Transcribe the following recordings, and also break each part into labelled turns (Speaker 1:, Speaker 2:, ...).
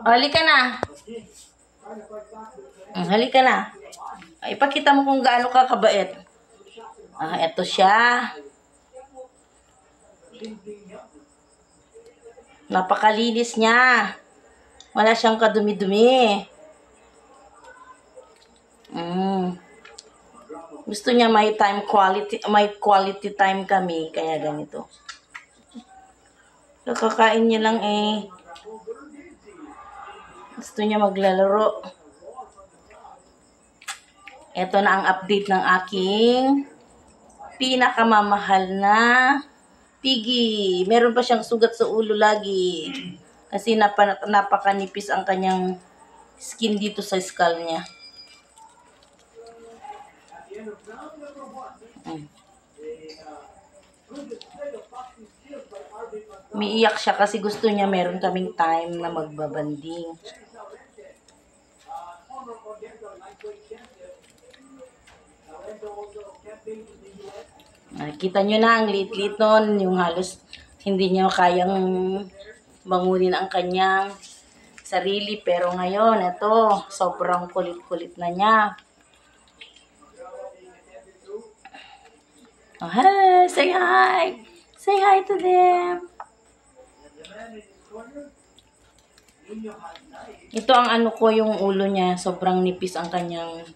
Speaker 1: Halika na. Halika na. Ipakita mo kung gaano ka kabait. Eto siya. Napakalinis niya. Wala siyang kadumi-dumi. Gusto niya may quality time kami, kaya ganito. Nakakain niya lang eh. Gusto niya maglalaro. Ito na ang update ng aking pinakamamahal na piggy. Meron pa siyang sugat sa ulo lagi. Kasi napakanipis ang kanyang skin dito sa skull niya. Umiiyak siya kasi gusto niya meron kaming time na magbabanding. Kita nyo na ang liit-liit nun, yung halos hindi niya kayang bangunin ang kanyang sarili. Pero ngayon, ito, sobrang kulit-kulit na niya. Oh, hey, say hi! Say hi to them! Ito ang ano ko, yung ulo niya. Sobrang nipis ang kanyang...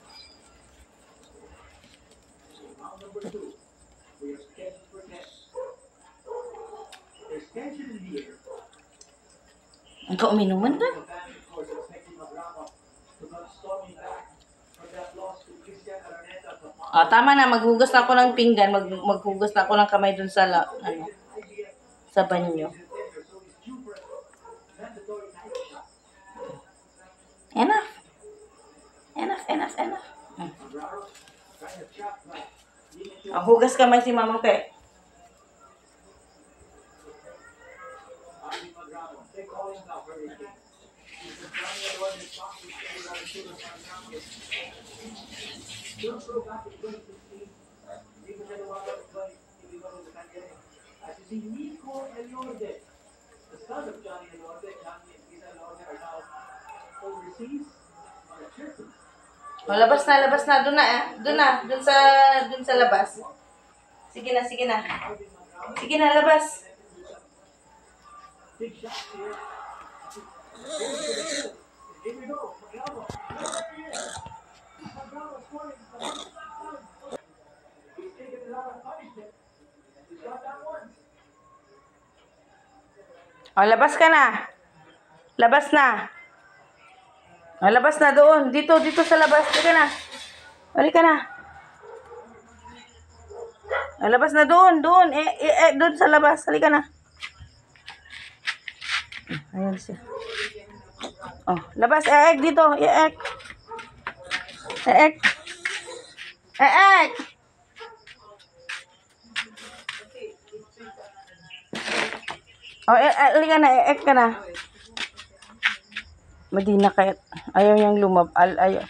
Speaker 1: Ang kauminuman doon. Tama na. Maghugas na ako ng pinggan. Maghugas na ako ng kamay doon sa, sa banyo. Enough. Enough. Hugas kamay si Mama Pe. Labas na. Doon sa labas. Sige na. Sige na, labas. Labas ka na. Labas na doon. Dito sa labas. Halika na. Halika na. Labas na doon. Doon sa labas. Halika na. Ayan siya. Labas. Dito. Eek. Halika na. Eek ka na. Madina kaya. Ayaw niyang ayaw.